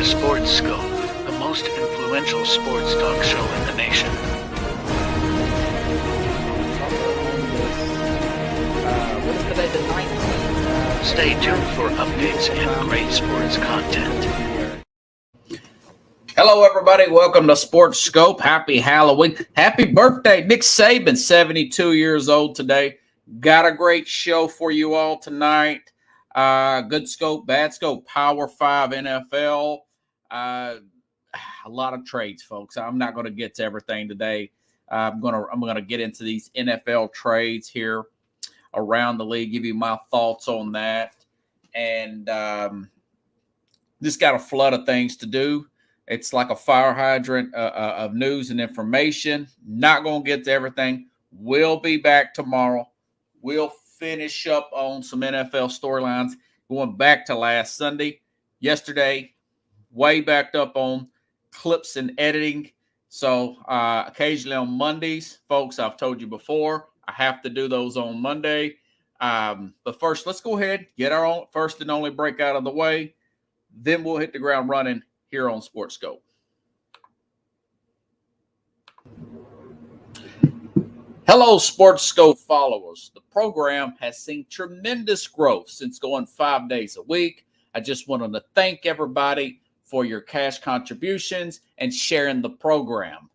Sports Scope, the most influential sports talk show in the nation. What is today, the 19th? Stay tuned for updates and great sports content. Hello, everybody. Welcome to Sports Scope. Happy Halloween. Happy birthday, Nick Saban, 72 years old today. Got a great show for you all tonight. Good scope, bad scope, Power 5 NFL. A lot of trades, folks. I'm not going to get to everything today. I'm gonna get into these NFL trades here around the league, give you my thoughts on that. And just got a flood of things to do. It's like a fire hydrant of news and information. Not going to get to everything. We'll be back tomorrow. We'll finish up on some NFL storylines going back to last Sunday. Yesterday, way backed up on clips and editing. So occasionally on Mondays, folks, I've told you before, I have to do those on Monday. But first, let's go ahead, get our own first and only break out of the way. Then we'll hit the ground running here on Sports Scope. Hello, Sports Scope followers. The program has seen tremendous growth since going 5 days a week. I just wanted to thank everybody for your cash contributions and sharing the program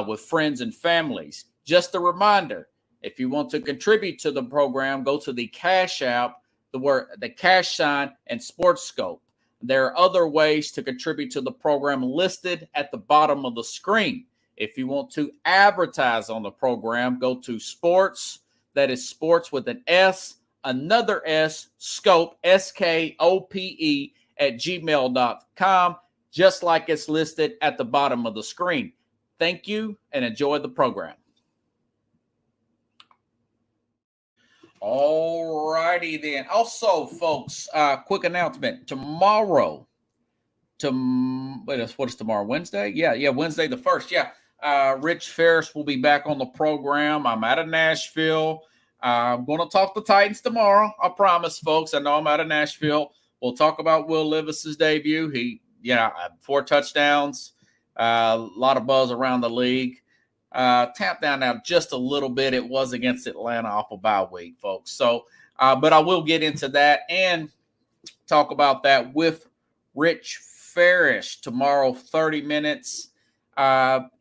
with friends and families. Just a reminder, if you want to contribute to the program, go to the Cash App, the cash sign, and Sports Scope. There are other ways to contribute to the program listed at the bottom of the screen. If you want to advertise on the program, go to sports, that is sports with an S, another S, scope, SKOPE, at gmail.com, just like it's listed at the bottom of the screen. Thank you and enjoy the program. All righty then. Also, folks, quick announcement. Tomorrow, what is tomorrow? Wednesday? Yeah, Wednesday the 1st. Yeah. Rich Ferris will be back on the program. I'm out of Nashville. I'm going to talk the Titans tomorrow. I promise, folks. I know I'm out of Nashville. We'll talk about Will Levis's debut. 4 touchdowns. A lot of buzz around the league. Tap down now just a little bit. It was against Atlanta off a bye week, folks. So, but I will get into that and talk about that with Rich Ferris tomorrow, 30 minutes.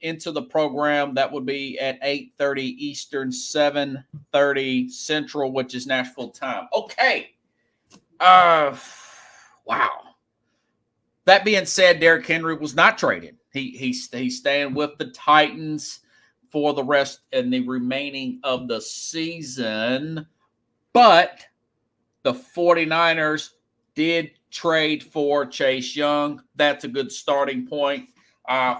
Into the program. That would be at 8:30 Eastern, 7:30 Central, which is Nashville time. Okay. Wow. That being said, Derrick Henry was not traded. He's staying with the Titans for the rest and the remaining of the season. But the 49ers did trade for Chase Young. That's a good starting point.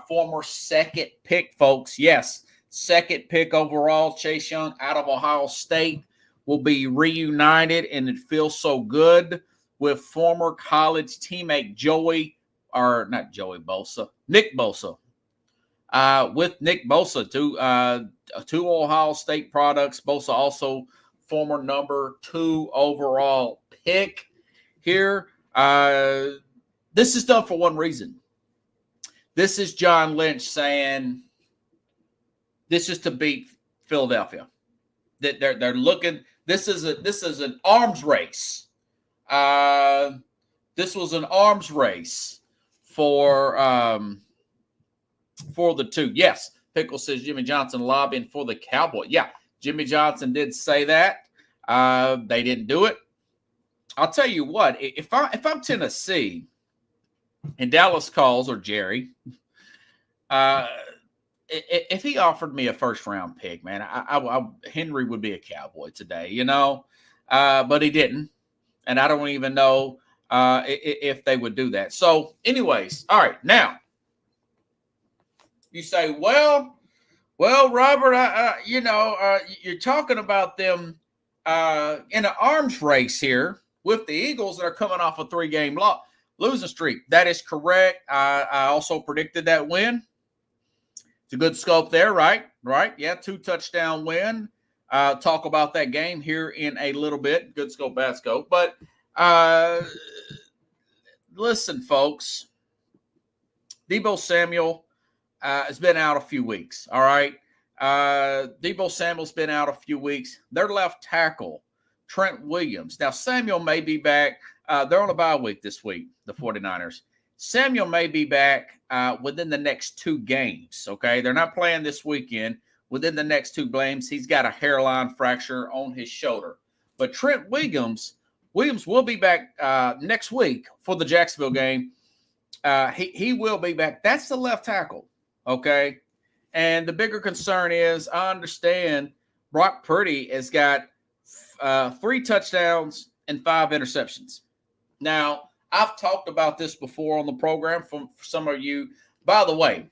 Former second pick, folks. Yes, second pick overall. Chase Young out of Ohio State will be reunited, and it feels so good with former college teammate Nick Bosa. With Nick Bosa, two Ohio State products. Bosa also former number 2 overall pick here. This is done for one reason. This is John Lynch saying this is to beat Philadelphia. That they're looking. This is an arms race. This was an arms race for the two. Yes, Pickle says Jimmy Johnson lobbying for the Cowboy. Yeah, Jimmy Johnson did say that. They didn't do it. I'll tell you what. If I'm Tennessee. And Dallas calls, or Jerry, if he offered me a first-round pick, man, Henry would be a Cowboy today, but he didn't. And I don't even know if they would do that. So, anyways, all right, now, you say, well, Robert, you're talking about them in an arms race here with the Eagles that are coming off a 3-game losing streak. That is correct. I also predicted that win. It's a good scope there, right? Right. Yeah, 2-touchdown win. Talk about that game here in a little bit. Good scope, bad scope. But listen, folks, Deebo Samuel has been out a few weeks. All right. Deebo Samuel's been out a few weeks. Their left tackle, Trent Williams. Now, Samuel may be back. They're on a bye week this week, the 49ers. Samuel may be back within the next 2 games, okay? They're not playing this weekend. Within the next 2 games, he's got a hairline fracture on his shoulder. But Trent Williams will be back next week for the Jacksonville game. He will be back. That's the left tackle, okay? And the bigger concern is, I understand Brock Purdy has got 3 touchdowns and 5 interceptions. Now, I've talked about this before on the program for some of you. By the way,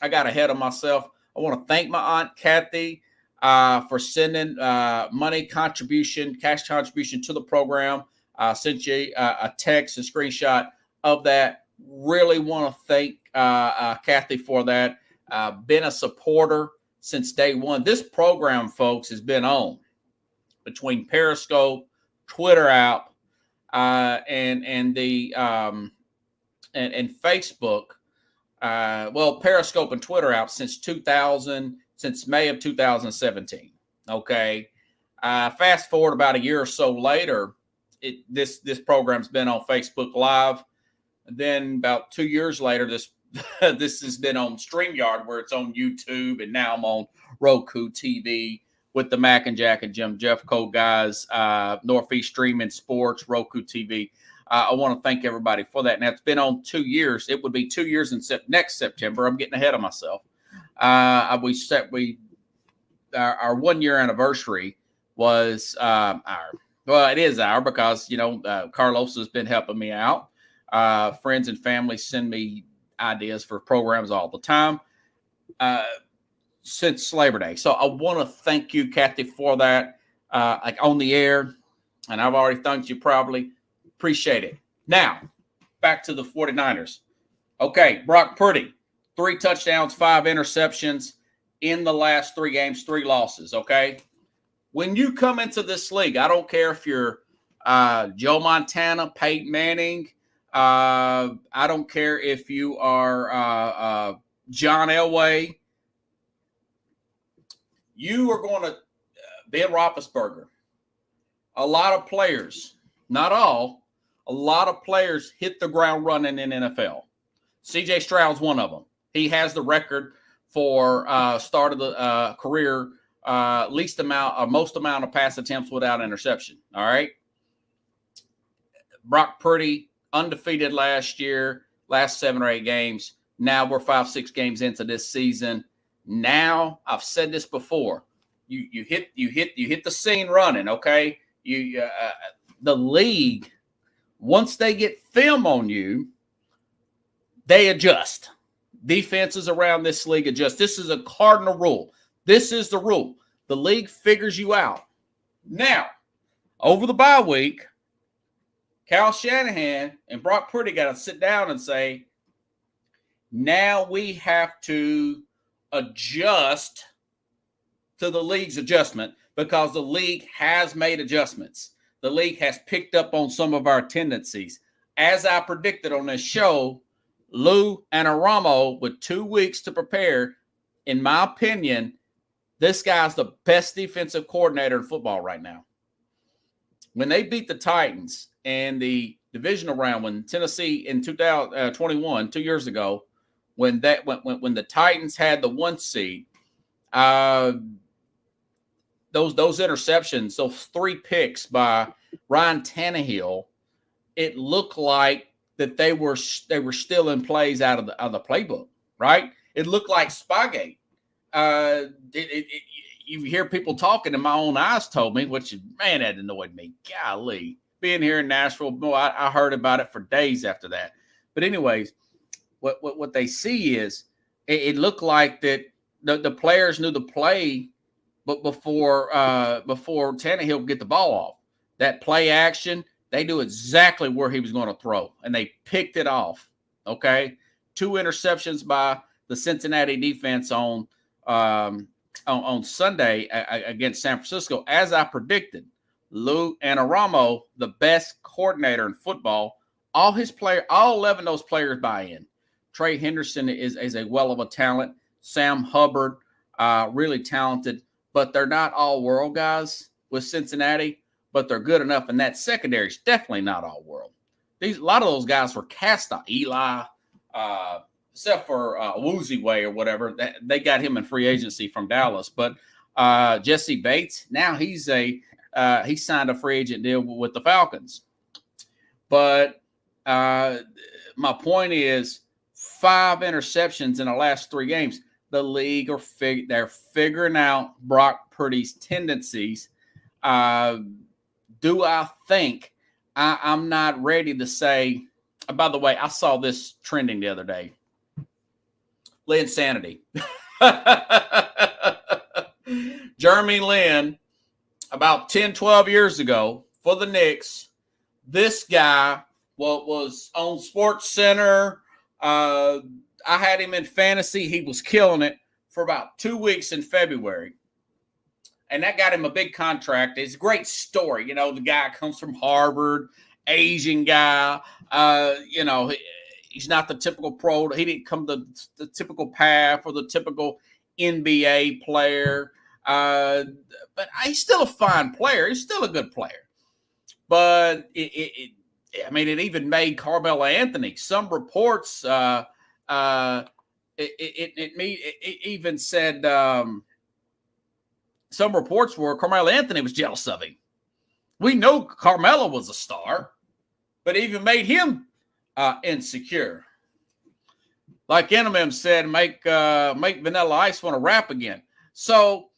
I got ahead of myself. I want to thank my Aunt Kathy for sending cash contribution to the program. I sent you a text and screenshot of that. Really want to thank Kathy for that. Been a supporter since day one. This program, folks, has been on between Periscope, Twitter app, and Facebook. Periscope and Twitter out since May of 2017. Okay. Fast forward about a year or so later, this program's been on Facebook Live. And then about 2 years later, this has been on StreamYard, where it's on YouTube, and now I'm on Roku TV with the Mac and Jack and Jim Jeffco guys, Northeast Streaming Sports, Roku TV. I want to thank everybody for that. Now, it's been on 2 years. It would be 2 years in next September. I'm getting ahead of myself. Our 1 year anniversary was it is because, Carlos has been helping me out. Friends and family send me ideas for programs all the time since Labor Day. So I want to thank you, Kathy, for that, on the air. And I've already thanked you probably. Appreciate it. Now, back to the 49ers. Okay, Brock Purdy, 3 touchdowns, 5 interceptions in the last 3 games, 3 losses, okay? When you come into this league, I don't care if you're Joe Montana, Peyton Manning, I don't care if you are John Elway. You are going to Ben Roethlisberger. A lot of players, not all, a lot of players hit the ground running in NFL. C.J. Stroud's one of them. He has the record for start of the career, most amount of pass attempts without interception. All right. Brock Purdy, undefeated last year, last 7 or 8 games. Now we're 5-6 games into this season. Now, I've said this before. You hit the scene running, okay? The league, once they get film on you, they adjust. Defenses around this league adjust. This is a cardinal rule. This is the rule. The league figures you out. Now, over the bye week, Kyle Shanahan and Brock Purdy got to sit down and say, now we have to adjust to the league's adjustment, because the league has made adjustments. The league has picked up on some of our tendencies. As I predicted on this show, Lou Anarumo, with 2 weeks to prepare, in my opinion, this guy's the best defensive coordinator in football right now. When they beat the Titans in the divisional round, when Tennessee in 2021, 2 years ago, when the Titans had the 1 seed, those interceptions, those 3 picks by Ryan Tannehill, it looked like that they were still in plays out of the playbook, right? It looked like Spygate. You hear people talking, and my own eyes told me, which, man, that annoyed me. Golly. Being here in Nashville, boy, I heard about it for days after that. But anyways, what they see is it looked like that the players knew the play, but before Tannehill would get the ball off. That play action, they knew exactly where he was going to throw, and they picked it off, okay? 2 interceptions by the Cincinnati defense on Sunday against San Francisco. As I predicted, Lou Anarumo, the best coordinator in football, all 11 of those players buy in. Trey Henderson is a well of a talent. Sam Hubbard, really talented, but they're not all world guys with Cincinnati, but they're good enough. And that secondary is definitely not all world. A lot of those guys were cast on. Eli, except for Woozy Way or whatever, they got him in free agency from Dallas. But Jesse Bates, now he signed a free agent deal with the Falcons. But my point is 5 interceptions in the last 3 games. The league they're figuring out Brock Purdy's tendencies. Do I think I'm not ready to say? By the way, I saw this trending the other day. Linsanity. Jeremy Lin, about 10, 12 years ago for the Knicks, this guy was on Sports Center. I had him in fantasy. He was killing it for about 2 weeks in February. And that got him a big contract. It's a great story. The guy comes from Harvard, Asian guy. He's not the typical pro. He didn't come the typical path or the typical NBA player. But he's still a fine player. He's still a good player. But it even made Carmelo Anthony. Some reports, it even said some reports were Carmelo Anthony was jealous of him. We know Carmelo was a star, but it even made him insecure. Like Eminem said, make Vanilla Ice want to rap again. So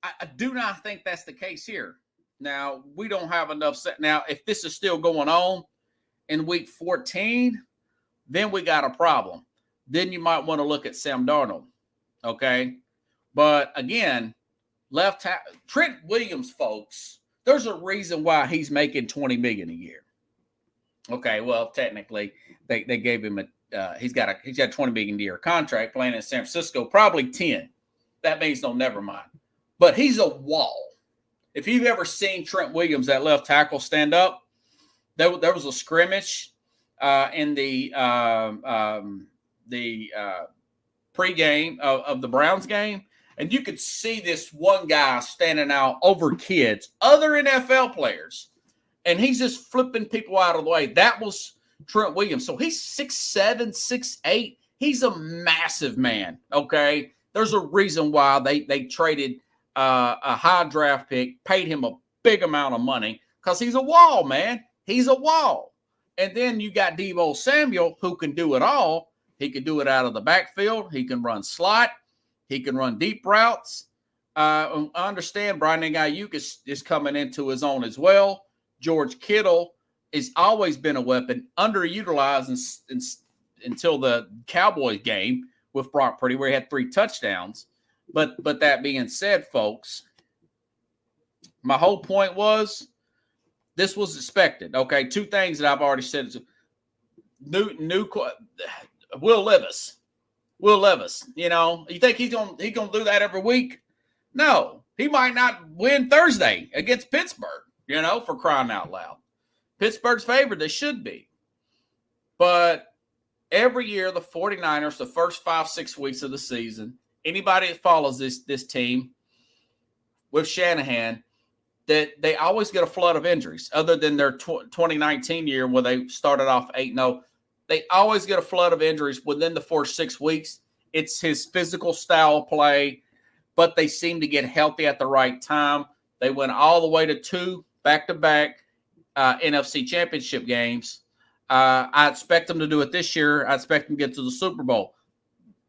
I do not think that's the case here. Now, we don't have enough. Now, if this is still going on in week 14, then we got a problem. Then you might want to look at Sam Darnold. Okay. But again, Trent Williams, folks, there's a reason why he's making $20 million a year. Okay. Well, technically they gave him he's got a $20 million a year contract playing in San Francisco, probably 10. That means no, never mind. But he's a wall. If you've ever seen Trent Williams, that left tackle, stand up, there was a scrimmage in the pregame of the Browns game, and you could see this one guy standing out over kids, other NFL players, and he's just flipping people out of the way. That was Trent Williams. So he's 6'7", 6'8". He's a massive man, okay? There's a reason why they traded a high draft pick, paid him a big amount of money, because he's a wall, man. He's a wall. And then you got Deebo Samuel, who can do it all. He can do it out of the backfield. He can run slot. He can run deep routes. I understand Brandon Ayuk is coming into his own as well. George Kittle has always been a weapon, underutilized until the Cowboys game with Brock Purdy, where he had 3 touchdowns. But that being said, folks, my whole point was this was expected. Okay, 2 things that I've already said. Will Levis. You think he's gonna do that every week? No, he might not win Thursday against Pittsburgh. For crying out loud, Pittsburgh's favored. They should be. But every year, the 49ers, the first 5-6 weeks of the season, anybody that follows this team with Shanahan, that they always get a flood of injuries. Other than their 2019 year where they started off 8-0, they always get a flood of injuries within the first 6 weeks. It's his physical style of play, but they seem to get healthy at the right time. They went all the way to 2 back-to-back NFC championship games. I expect them to do it this year. I expect them to get to the Super Bowl.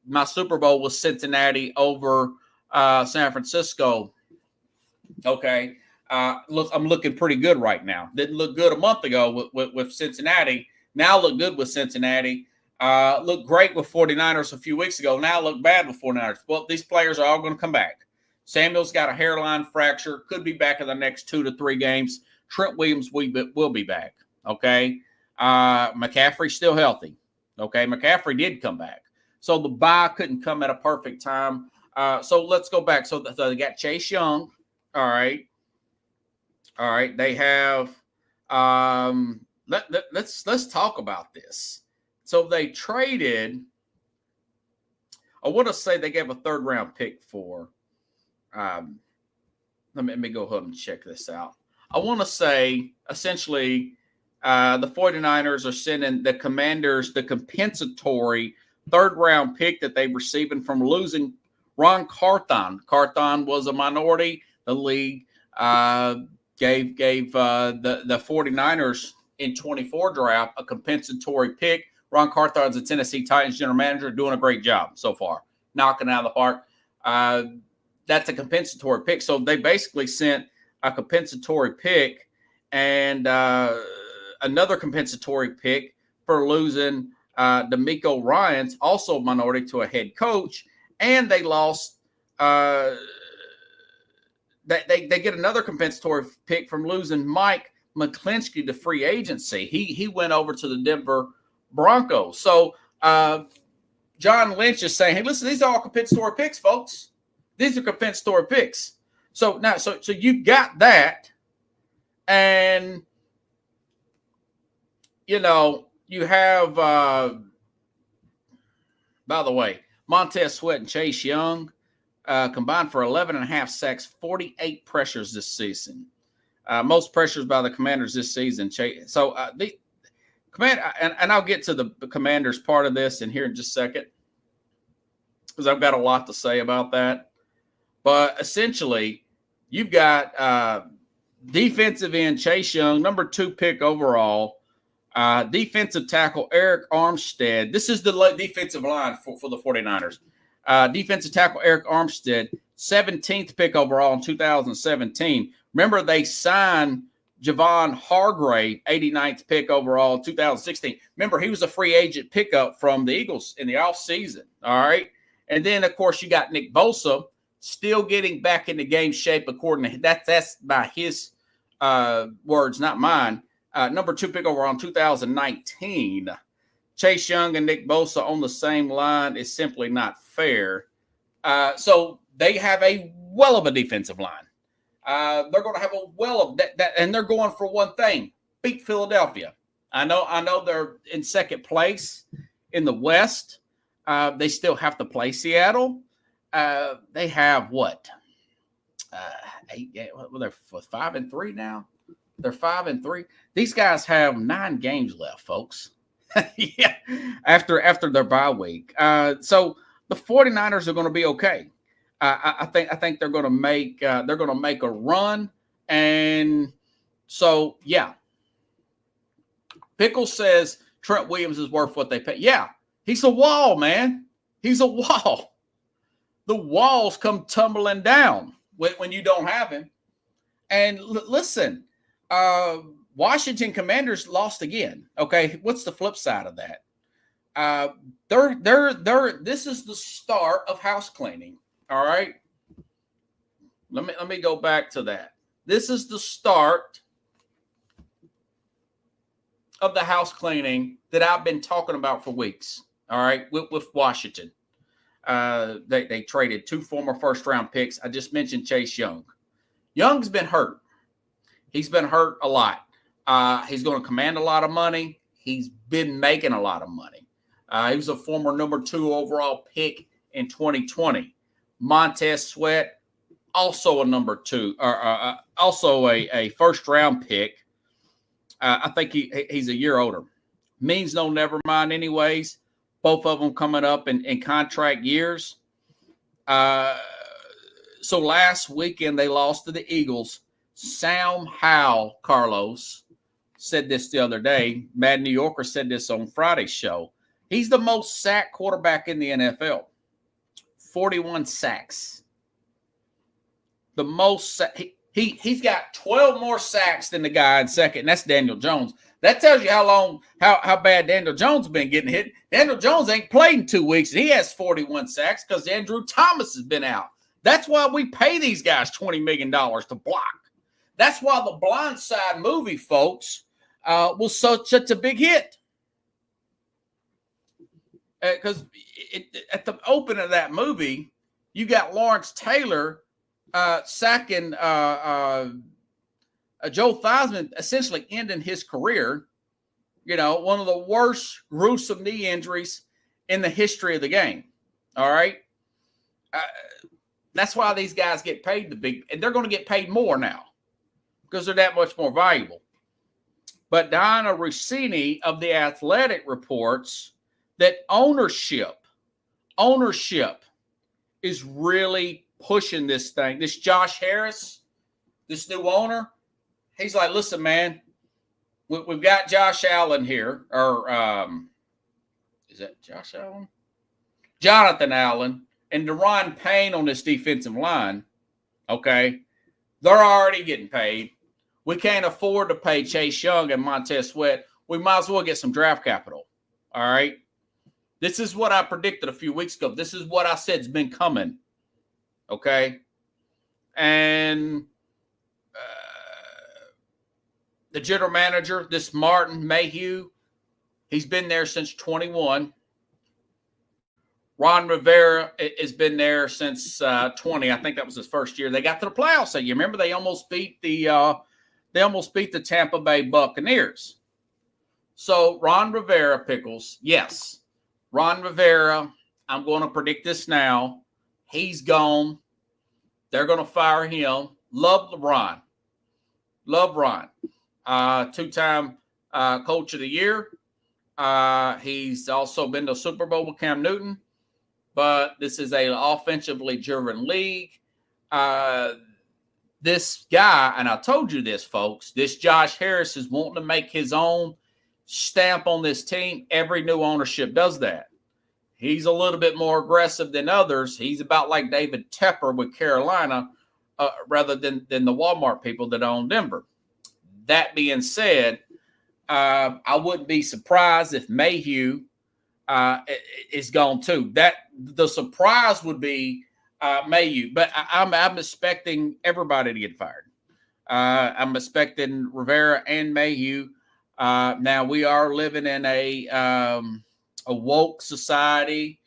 My Super Bowl was Cincinnati over San Francisco. Okay. Look, I'm looking pretty good right now. Didn't look good a month ago with Cincinnati. Now look good with Cincinnati. Looked great with 49ers a few weeks ago. Now look bad with 49ers. Well, these players are all going to come back. Samuel's got a hairline fracture. Could be back in the next 2 to 3 games. Trent Williams will be back. Okay. McCaffrey's still healthy. Okay. McCaffrey did come back. So the bye couldn't come at a perfect time. So let's go back. So they got Chase Young. All right. They have let's talk about this. So they traded, I want to say they gave a third-round pick for, let me go ahead and check this out. I want to say, essentially, the 49ers are sending the Commanders the compensatory third-round pick that they've received from losing Ron Carthon. Carthon was a minority. The league gave the 49ers in 24 draft a compensatory pick. Ron Carthon's a Tennessee Titans general manager, doing a great job so far, knocking it out of the park. That's a compensatory pick. So they basically sent a compensatory pick and another compensatory pick for losing D'Amico Ryans, also a minority, to a head coach. And they lost they get another compensatory pick from losing Mike McCliskey to free agency. He went over to the Denver Broncos. So John Lynch is saying, hey, listen, these are all compensatory picks, folks. These are compensatory picks. So now, so you've got that, and you know, you have by the way, Montez Sweat and Chase Young combined for 11.5 sacks, 48 pressures this season. Most pressures by the Commanders this season. So the Command, and I'll get to the Commanders part of this in here in just a second, because I've got a lot to say about that. But essentially, you've got defensive end Chase Young, number 2 pick overall. Defensive tackle Eric Armstead. This is the defensive line for the 49ers. Defensive tackle Eric Armstead, 17th pick overall in 2017. Remember, they signed Javon Hargrave, 89th pick overall in 2016. Remember, he was a free agent pickup from the Eagles in the offseason. All right. And then, of course, you got Nick Bosa still getting back into game shape, according to that's by his words, not mine. Number 2 pick overall in 2019. Chase Young and Nick Bosa on the same line is simply not fair. So they have a well of a defensive line. They're going to have a well of that, and they're going for one thing: beat Philadelphia. I know they're in second place in the West. They still have to play Seattle. They have what? 8. Well, they're 5-3 now. They're 5-3. These guys have 9 games left, folks. Yeah, after their bye week. So the 49ers are going to be okay. I think they're going to make a run, and so yeah. Pickles says Trent Williams is worth what they pay. Yeah, he's a wall, man. He's a wall. The walls come tumbling down when you don't have him. And listen, Washington Commanders lost again. Okay, what's the flip side of that? This is the start of house cleaning. All right. Let me go back to that. This is the start of the house cleaning that I've been talking about for weeks. All right, with Washington. They traded 2 former first-round picks. I just mentioned Chase Young. Young's been hurt. He's been hurt a lot. He's going to command a lot of money. He's been making a lot of money. He was a former number 2 overall pick in 2020. Montez Sweat, also a number 2, also a first-round pick. I think he's a year older. Means no never mind anyways. Both of them coming up in contract years. So last weekend they lost to the Eagles. Sam Howell, Carlos, said this the other day. Mad New Yorker said this on Friday's show. He's the most sacked quarterback in the NFL. 41 sacks. The most he's got 12 more sacks than the guy in second, and that's Daniel Jones. That tells you how bad Daniel Jones has been getting hit. Daniel Jones ain't played in 2 weeks, and he has 41 sacks because Andrew Thomas has been out. That's why we pay these guys $20 million to block. That's why the Blind Side movie, folks, was such a big hit. Because at the opening of that movie, you got Lawrence Taylor sacking Joe Theismann, essentially ending his career. one of the worst gruesome knee injuries in the history of the game. All right. That's why these guys get paid and they're going to get paid more now because they're that much more valuable. But Diana Rossini of The Athletic reports that ownership is really pushing this thing. This Josh Harris, this new owner, he's like, listen, man, we've got Josh Allen here, or is that Josh Allen? Jonathan Allen and Deron Payne on this defensive line. Okay, they're already getting paid. We can't afford to pay Chase Young and Montez Sweat. We might as well get some draft capital. All right. This is what I predicted a few weeks ago. This is what I said has been coming. Okay. And the general manager, this Martin Mayhew, he's been there since 21. Ron Rivera has been there since 20. I think that was his first year. They got to the playoffs. So you remember they almost beat the Tampa Bay Buccaneers. So Ron Rivera, Pickles, yes. Ron Rivera, I'm going to predict this now. He's gone. They're going to fire him. Love LeBron. Love Ron. Two-time Coach of the Year. He's also been to Super Bowl with Cam Newton. But this is an offensively driven league. This guy, and I told you this, folks, this Josh Harris is wanting to make his own stamp on this team. Every new ownership does that. He's a little bit more aggressive than others. He's about like David Tepper with Carolina rather than the Walmart people that own Denver. That being said, I wouldn't be surprised if Mayhew is gone too. The surprise would be Mayhew, but I'm expecting everybody to get fired. I'm expecting Rivera and Mayhew. Now we are living in a woke society.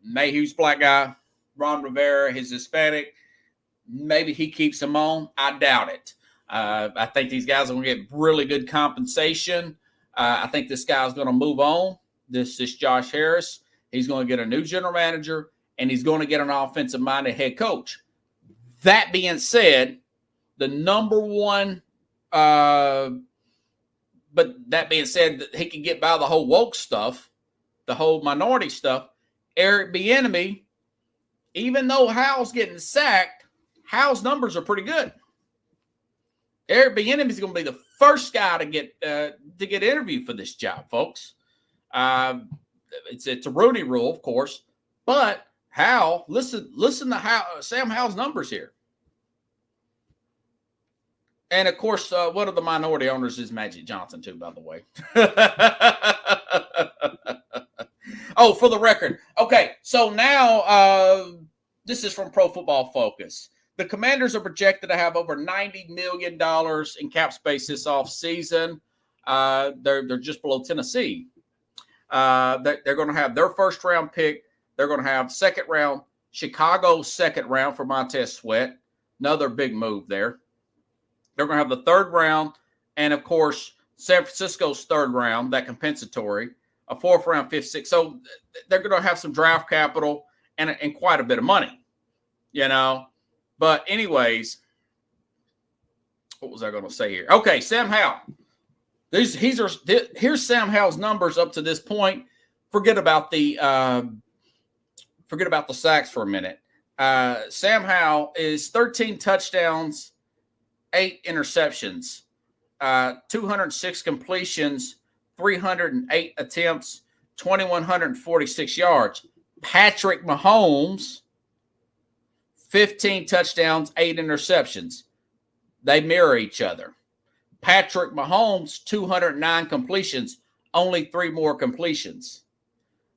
Mayhew's black guy, Ron Rivera, he's Hispanic. Maybe he keeps him on. I doubt it. I think these guys are going to get really good compensation. I think this guy's going to move on. This Josh Harris. He's going to get a new general manager, and he's going to get an offensive-minded head coach. That being said, the number one but that being said, that he can get by the whole woke stuff, the whole minority stuff. Eric Bieniemy, even though Howell's getting sacked, Howell's numbers are pretty good. Eric Bieniemy is going to be the first guy to get interviewed for this job, folks. It's a Rooney Rule, of course, but Howell, listen to Sam Howell's numbers here. And, of course, one of the minority owners is Magic Johnson, too, by the way. Oh, for the record. Okay, so now this is from Pro Football Focus. The Commanders are projected to have over $90 million in cap space this offseason. They're just below Tennessee. They're going to have their first-round pick. They're going to have second round, Chicago's second round for Montez Sweat. Another big move there. They're going to have the third round, and, of course, San Francisco's third round, that compensatory, a fourth round, fifth, sixth. So they're going to have some draft capital and quite a bit of money, But anyways, what was I going to say here? Okay, Sam Howell. Here's Sam Howell's numbers up to this point. Forget about the sacks for a minute. Sam Howell is 13 touchdowns, 8 interceptions, 206 completions, 308 attempts, 2,146 yards. Patrick Mahomes, 15 touchdowns, 8 interceptions. They mirror each other. Patrick Mahomes, 209 completions, only 3 more completions.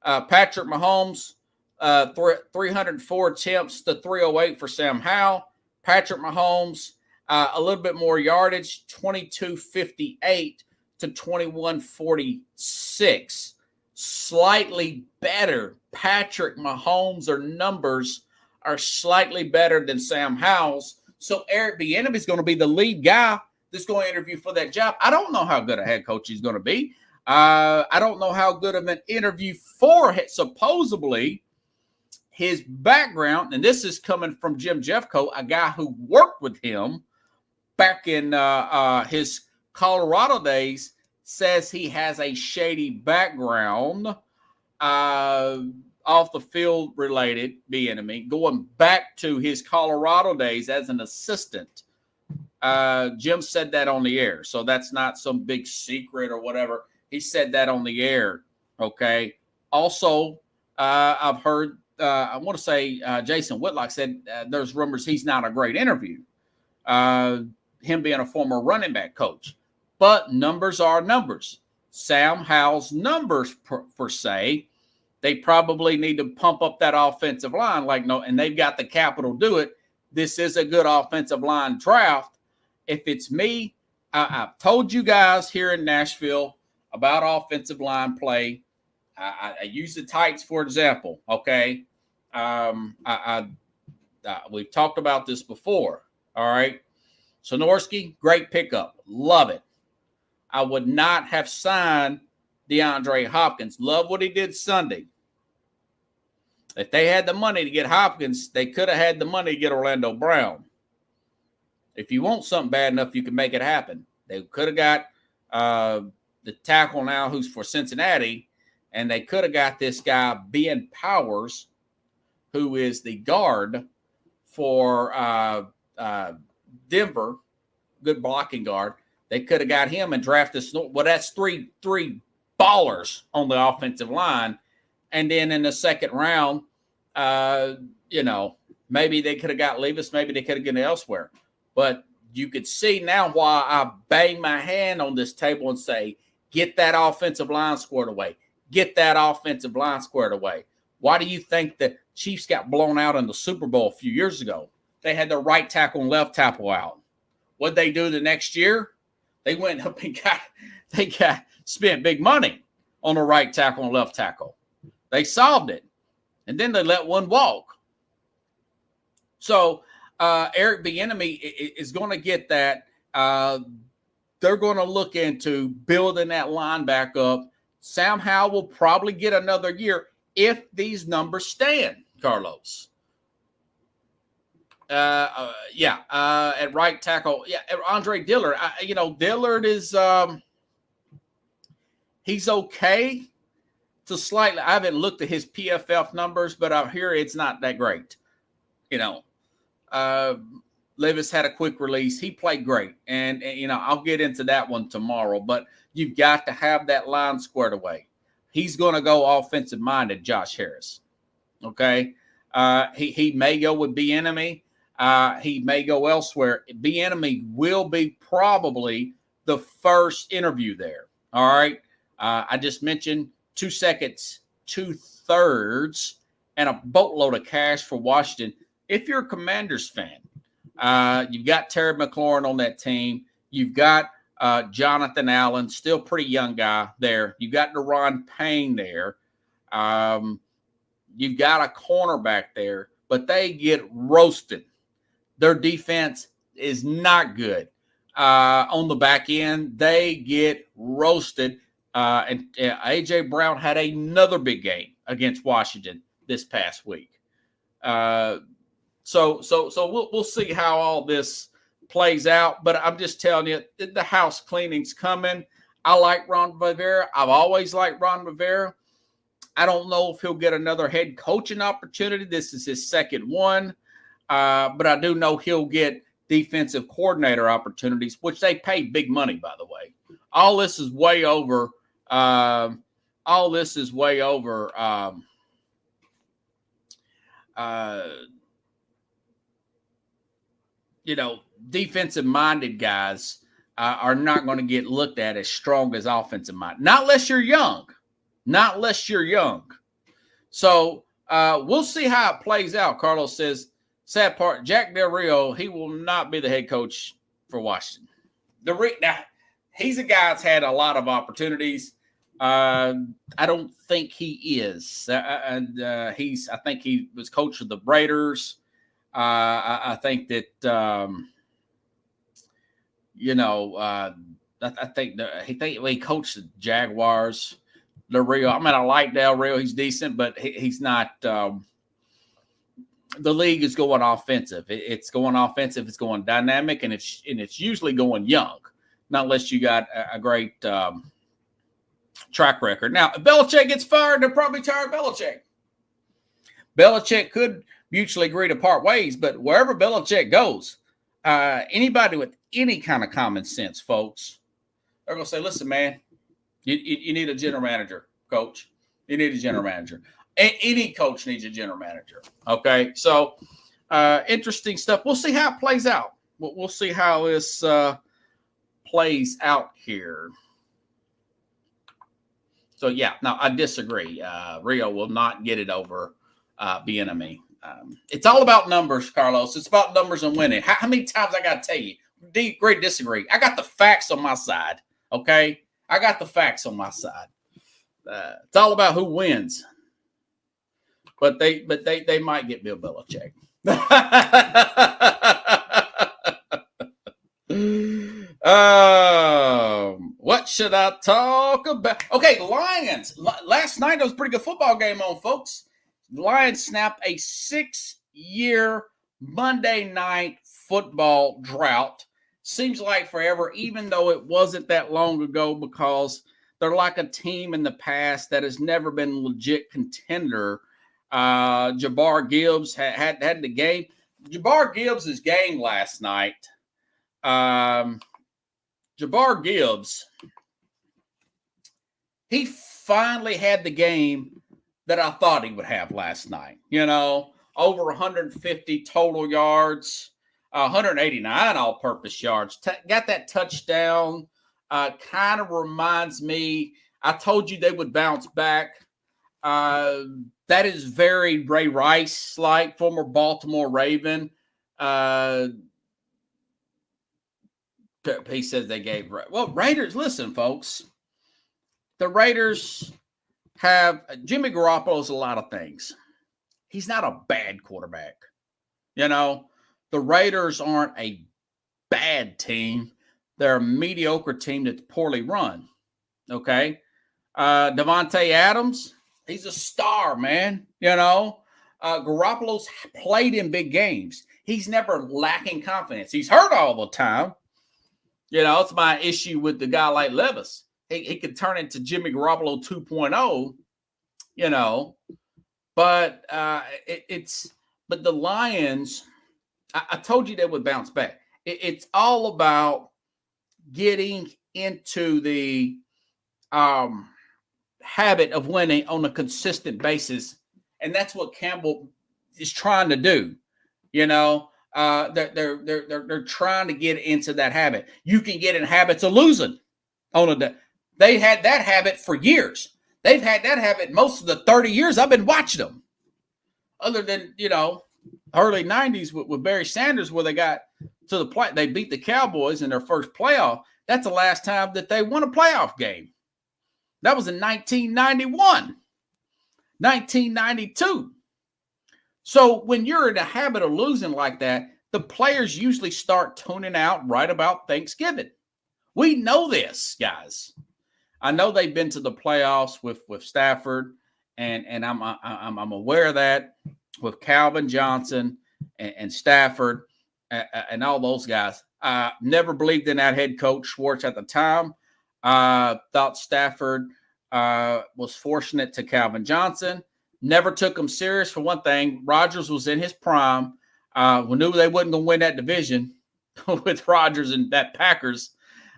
Patrick Mahomes, 304 attempts to 308 for Sam Howell. Patrick Mahomes, a little bit more yardage, 2258 to 2146. Slightly better. Patrick Mahomes' numbers are slightly better than Sam Howell's. So Eric Bieniemy is going to be the lead guy that's going to interview for that job. I don't know how good a head coach he's going to be. I don't know how good of an interview for supposedly his background. And this is coming from Jim Jeffcoat, a guy who worked with him back in his Colorado days, says he has a shady background, off the field related, Bieniemy, going back to his Colorado days as an assistant. Jim said that on the air, so that's not some big secret or whatever. He said that on the air. Okay. Also, I've heard, I want to say Jason Whitlock said there's rumors he's not a great interview. Him being a former running back coach. But numbers are numbers. Sam Howell's numbers per se, they probably need to pump up that offensive line and they've got the capital to do it. This is a good offensive line draft. If it's me, I've told you guys here in Nashville about offensive line play. I use the Titans for example. Okay, we've talked about this before. All right, Sonorski, great pickup, love it. I would not have signed DeAndre Hopkins. Love what he did Sunday. If they had the money to get Hopkins, they could have had the money to get Orlando Brown. If you want something bad enough, you can make it happen. They could have got the tackle now who's for Cincinnati, and they could have got this guy, Ben Powers, who is the guard for Denver, good blocking guard. They could have got him and drafted. Well, that's three ballers on the offensive line. And then in the second round, maybe they could have got Levis. Maybe they could have gotten elsewhere. But you could see now why I bang my hand on this table and say, get that offensive line squared away. Get that offensive line squared away. Why do you think the Chiefs got blown out in the Super Bowl a few years ago? They had the right tackle and left tackle out. What'd they do the next year? They went up and spent big money on the right tackle and left tackle. They solved it. And then they let one walk. So Eric Bieniemy is going to get that. They're going to look into building that line back up. Sam Howell will probably get another year if these numbers stand, Carlos. At right tackle. Yeah, Andre Dillard. Dillard is he's okay to slightly. I haven't looked at his PFF numbers, but I hear it's not that great. Levis had a quick release. He played great, and I'll get into that one tomorrow. But you've got to have that line squared away. He's going to go offensive minded, Josh Harris. Okay, he may go with Bieniemy. He may go elsewhere. Bieniemy will be probably the first interview there. All right. I just mentioned 2 seconds, 2/3, and a boatload of cash for Washington. If you're a Commanders fan, you've got Terry McLaurin on that team. You've got Jonathan Allen, still pretty young guy there. You've got Deron Payne there. You've got a cornerback there, but they get roasted. Their defense is not good. On the back end, they get roasted. And A.J. Brown had another big game against Washington this past week. So we'll see how all this plays out. But I'm just telling you, the house cleaning's coming. I like Ron Rivera. I've always liked Ron Rivera. I don't know if he'll get another head coaching opportunity. This is his second one. But I do know he'll get defensive coordinator opportunities, which they pay big money, by the way. All this is way over. Defensive-minded guys are not going to get looked at as strong as offensive-minded. Not unless you're young. So we'll see how it plays out. Carlos says, sad part, Jack Del Rio, he will not be the head coach for Washington. Now, he's a guy that's had a lot of opportunities. I don't think he is. I think he was coach of the Raiders. I think that, I think he coached the Jaguars. Del Rio. I mean, I like Del Rio. He's decent, but he's not. The league is going offensive. It's going offensive. It's going dynamic, and it's usually going young, not unless you got a great track record. Now, if Belichick gets fired, they'll probably tire Belichick. Belichick could mutually agree to part ways, but wherever Belichick goes, anybody with any kind of common sense, folks, they're going to say, listen, man, you need a general manager, coach. You need a general manager. Any coach needs a general manager. Okay, so interesting stuff. We'll see how it plays out. We'll see how this plays out here. So, yeah, no, I disagree. Rio will not get it over Bieniemy. It's all about numbers, Carlos. It's about numbers and winning. How many times I got to tell you? Great disagree. I got the facts on my side, okay? I got the facts on my side. It's all about who wins. But they might get Bill Belichick. What should I talk about? Okay, Lions. Last night, there was a pretty good football game on, folks. The Lions snapped a 6-year Monday night football drought. Seems like forever, even though it wasn't that long ago, because they're like a team in the past that has never been a legit contender. Jahmyr Gibbs had the game. Jahmyr Gibbs' game last night. Jahmyr Gibbs, he finally had the game that I thought he would have last night. Over 150 total yards, 189 all-purpose yards. Got that touchdown. Kind of reminds me, I told you they would bounce back. That is very Ray Rice-like, former Baltimore Raven. He says they gave – well, Raiders, listen, folks. The Raiders have – Jimmy Garoppolo's a lot of things. He's not a bad quarterback. The Raiders aren't a bad team. They're a mediocre team that's poorly run. Okay? Davante Adams, he's a star, man. Garoppolo's played in big games. He's never lacking confidence. He's hurt all the time. It's my issue with the guy like Levis. He could turn into Jimmy Garoppolo 2.0, But but the Lions, I told you they would bounce back. It's all about getting into the habit of winning on a consistent basis, and that's what Campbell is trying to do. They're trying to get into that habit. You can get in habits of losing. They had that habit for years. They've had that habit most of the 30 years I've been watching them. Other than, early 90s with Barry Sanders, where they got to the play, they beat the Cowboys in their first playoff. That's the last time that they won a playoff game. That was in 1991, 1992. So when you're in a habit of losing like that, the players usually start tuning out right about Thanksgiving. We know this, guys. I know they've been to the playoffs with Stafford, and I'm aware of that with Calvin Johnson and Stafford and all those guys. Never believed in that head coach Schwartz at the time. Thought Stafford was fortunate to Calvin Johnson. Never took him serious. For one thing, Rodgers was in his prime. We knew they wasn't going to win that division with Rodgers and that Packers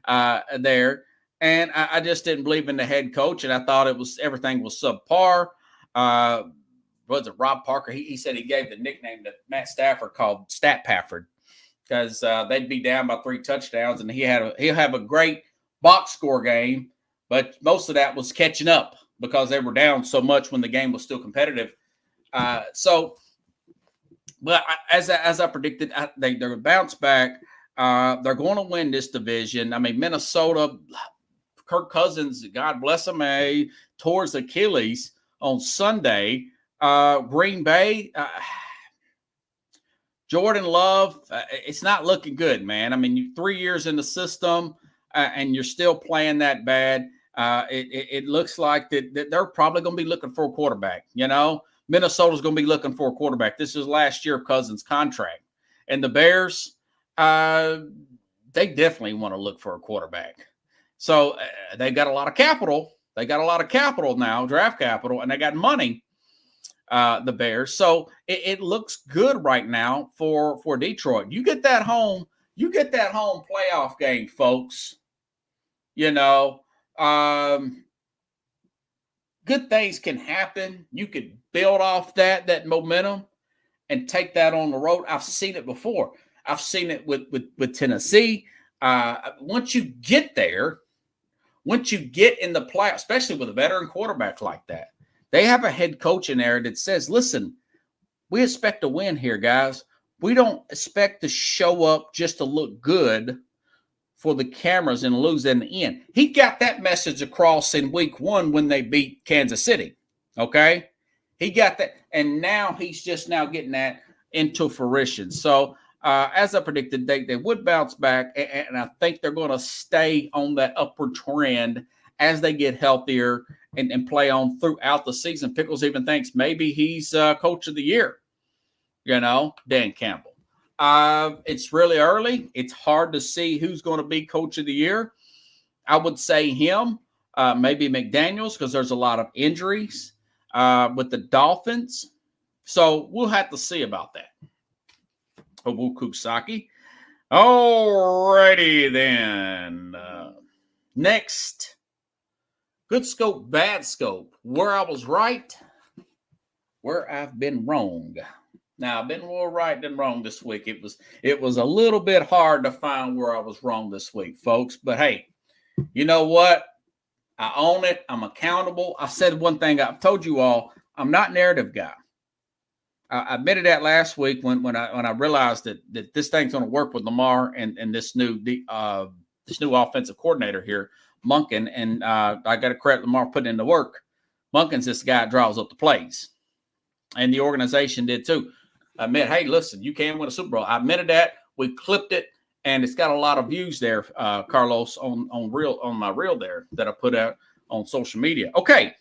there. And I just didn't believe in the head coach, and I thought everything was subpar. Was it Rob Parker? He said he gave the nickname to Matt Stafford called Stat Pafford, because they'd be down by 3 touchdowns, and he'll have a great box score game, but most of that was catching up because they were down so much when the game was still competitive. But as I predicted, they're going to bounce back. They're going to win this division. I mean, Minnesota, Kirk Cousins, God bless him, tore his Achilles on Sunday. Green Bay, Jordan Love, it's not looking good, man. I mean, you 3 years in the system and you're still playing that bad. It looks like that they're probably going to be looking for a quarterback. Minnesota's going to be looking for a quarterback. This is last year of Cousins' contract. And the Bears, they definitely want to look for a quarterback. So they've got a lot of capital. They got a lot of capital now, draft capital, and they got money, the Bears. So it looks good right now for Detroit. You get that home playoff game, folks. Good things can happen. You could build off that momentum and take that on the road. I've seen it before. I've seen it with Tennessee. Once you get there, once you get in the play, especially with a veteran quarterback like that, they have a head coach in there that says, listen, we expect to win here, guys. We don't expect to show up just to look good for the cameras and lose in the end. He got that message across in week 1 when they beat Kansas City. Okay? He got that. And now he's just now getting that into fruition. So, as I predicted, they would bounce back, and I think they're going to stay on that upward trend as they get healthier and play on throughout the season. Pickles even thinks maybe he's coach of the year, Dan Campbell. It's really early. It's hard to see who's going to be coach of the year. I would say him, maybe McDaniels, because there's a lot of injuries with the Dolphins. So we'll have to see about that. Obukusaki. Alrighty then. Next. Good scope, bad scope. Where I was right, where I've been wrong. Now, I've been more right than wrong this week. It was a little bit hard to find where I was wrong this week, folks. But hey, you know what? I own it. I'm accountable. I said one thing. I've told you all, I'm not a narrative guy. I admitted that last week when I realized that this thing's going to work with Lamar and this new offensive coordinator here, Monken, and I got to credit Lamar putting in the work. Monken's this guy that draws up the plays, and the organization did too. I admit, hey, listen, you can win a Super Bowl. I admitted that. We clipped it, and it's got a lot of views there, Carlos, on my reel there that I put out on social media. Okay,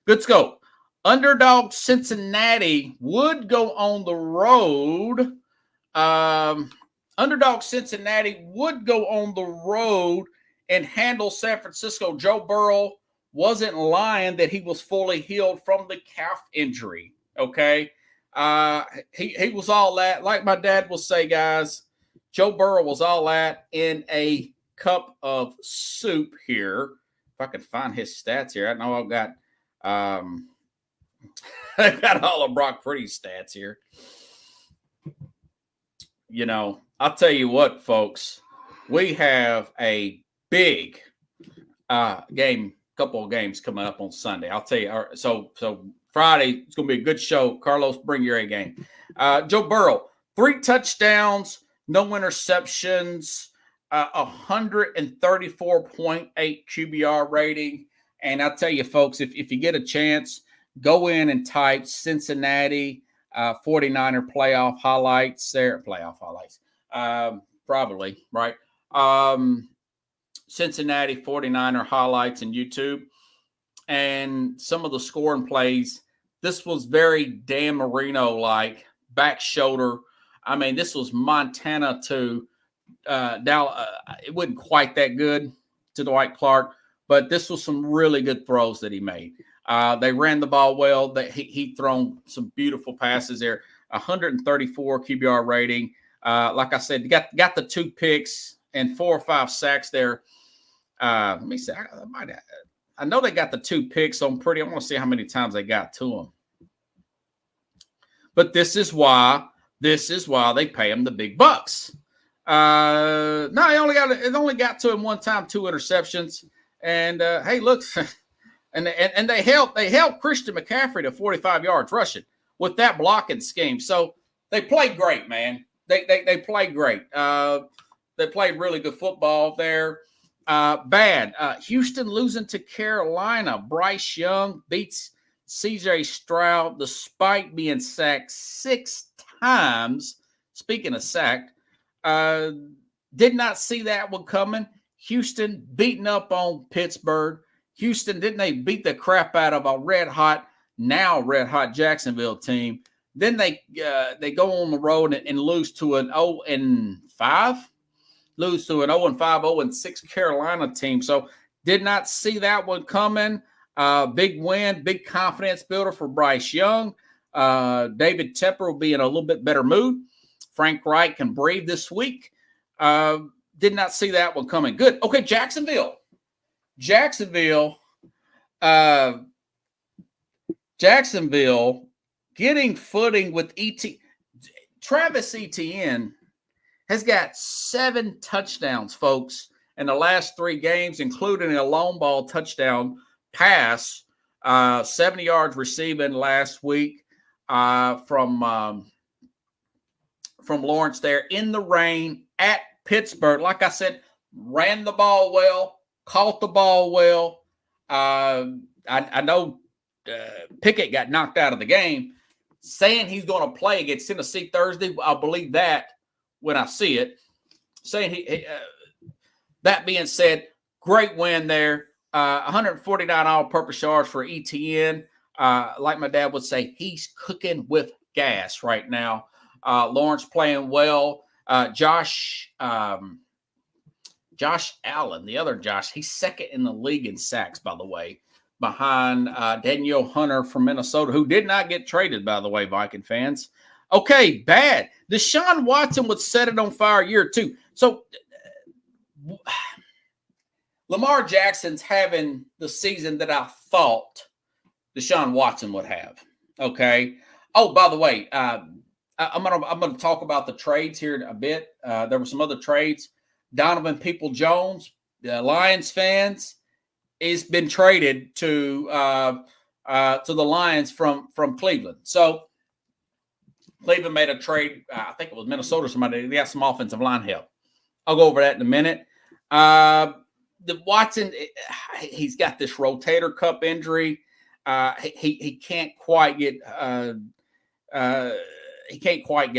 good scope. Underdog Cincinnati would go on the road. Underdog Cincinnati would go on the road and handle San Francisco. Joe Burrow wasn't lying that he was fully healed from the calf injury. Okay. He was all that. Like my dad will say, guys, Joe Burrow was all that in a cup of soup here. If I could find his stats here. I know I've got I got all of Brock Purdy's stats here. I'll tell you what, folks. We have a big couple of games coming up on Sunday. I'll tell you. So Friday, it's going to be a good show. Carlos, bring your A game. Joe Burrow, 3 touchdowns, no interceptions, 134.8 QBR rating. And I'll tell you, folks, if you get a chance, go in and type Cincinnati 49er playoff highlights there. Playoff highlights. Probably, right? Cincinnati 49er highlights in YouTube. And some of the scoring plays, this was very Dan Marino-like, back shoulder. I mean, this was Montana to Dallas. It wasn't quite that good to Dwight Clark, but this was some really good throws that he made. They ran the ball well. He thrown some beautiful passes there. 134 QBR rating. Like I said, got the 2 picks and 4 or 5 sacks there. Let me see. I know they got the 2 picks on Purdy. I want to see how many times they got to him. But this is why they pay him the big bucks. No, it only got to him one time, 2 interceptions. And hey, look. And they helped Christian McCaffrey to 45 yards rushing with that blocking scheme. So they played great, man. They played great. They played really good football there. Bad. Houston losing to Carolina. Bryce Young beats C.J. Stroud despite being sacked 6 times. speaking of sacked, did not see that one coming. Houston beating up on Pittsburgh. Houston, didn't they beat the crap out of a red hot Jacksonville team? Then they go on the road and lose to an 0-5, lose to an 0-5, 0-6 Carolina team. So did not see that one coming. Big win, big confidence builder for Bryce Young. David Tepper will be in a little bit better mood. Frank Reich can breathe this week. Did not see that one coming. Good. Okay, Jacksonville getting footing with Travis Etienne has got 7 touchdowns, folks, in the last 3 games, including a long ball touchdown pass, 70 yards receiving last week from Lawrence there in the rain at Pittsburgh. Like I said, ran the ball well, caught the ball well. I know Pickett got knocked out of the game. Saying he's going to play against Tennessee Thursday, I'll believe that when I see it. That being said, great win there. 149 all-purpose yards for ETN. Like my dad would say, he's cooking with gas right now. Lawrence playing well. Josh Allen, the other Josh, he's second in the league in sacks, by the way, behind Daniel Hunter from Minnesota, who did not get traded, by the way, Viking fans. Okay, bad. Deshaun Watson would set it on fire year 2. So Lamar Jackson's having the season that I thought Deshaun Watson would have. Okay. Oh, by the way, I'm gonna talk about the trades here a bit. There were some other trades. Donovan Peoples-Jones, Lions fans, has been traded to the Lions from Cleveland. So Cleveland made a trade. I think it was Minnesota or somebody. They got some offensive line help. I'll go over that in a minute. The Watson, he's got this rotator cuff injury. He can't quite get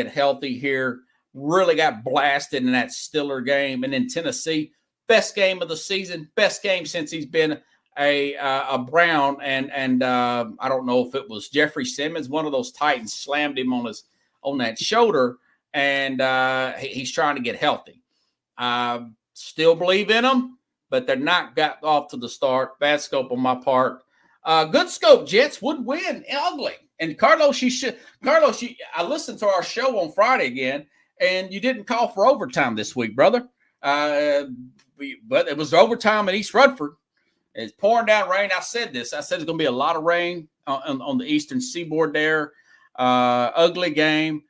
healthy here. Really got blasted in that Steeler game, and then Tennessee, best game of the season, best game since he's been a Brown. And I don't know if it was Jeffrey Simmons, one of those Titans slammed him on that shoulder, and he's trying to get healthy. Still believe in him, but they're not got off to the start. Bad scope on my part. Good scope. Jets would win ugly. And Carlos, I listened to our show on Friday again, and you didn't call for overtime this week, brother. But it was overtime in East Rutherford. It's pouring down rain. I said this. I said there's going to be a lot of rain on the eastern seaboard there. Ugly game.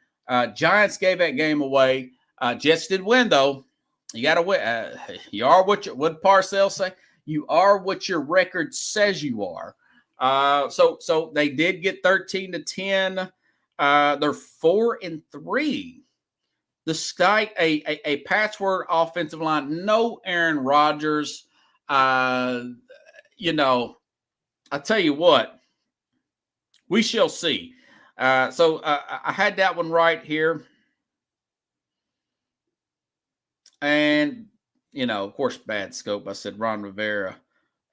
Giants gave that game away. Jets did win, though. You got to win. You are what Parcells say? You are what your record says you are. So they did get 13-10. They're 4-3. The Sky, a patchwork offensive line. No Aaron Rodgers. I tell you what, we shall see. So I had that one right here. And, of course, bad scope. I said Ron Rivera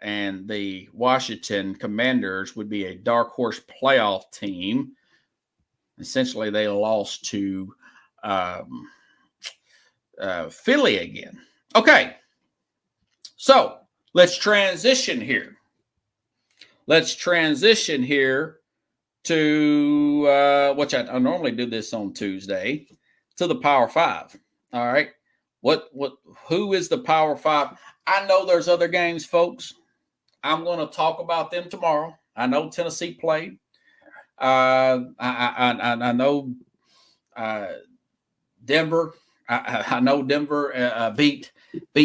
and the Washington Commanders would be a dark horse playoff team. Essentially, they lost to Philly again. Okay. So let's transition here. To which I normally do this on Tuesday, to the Power Five. All right. Who is the Power Five? I know there's other games, folks. I'm going to talk about them tomorrow. I know Tennessee played. I know Denver. I know Denver beat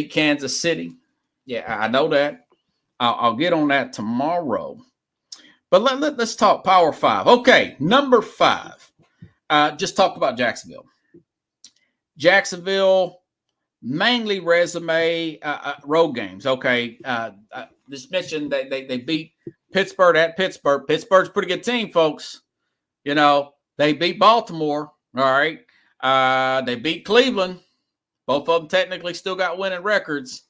Kansas City. Yeah, I know that. I'll get on that tomorrow. But let's talk Power Five. Okay, number 5. Just talk about Jacksonville. Jacksonville, mainly resume road games. Okay, just mentioned that they beat Pittsburgh at Pittsburgh. Pittsburgh's a pretty good team, folks. They beat Baltimore. All right. They beat Cleveland. Both of them technically still got winning records.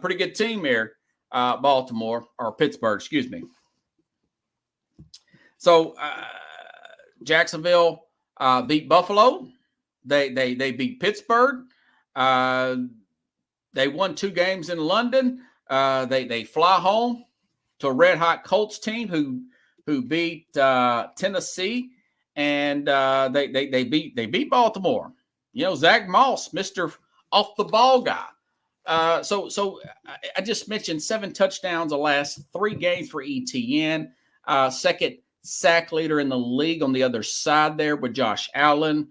Pretty good team here, Baltimore or Pittsburgh, excuse me. So Jacksonville beat Buffalo. They beat Pittsburgh. They won 2 games in London. They fly home to a red hot Colts team who beat Tennessee, and they beat Baltimore. You know, Zach Moss, Mr. Off the Ball guy. So I just mentioned 7 touchdowns the last 3 games for ETN. Second sack leader in the league on the other side there with Josh Allen.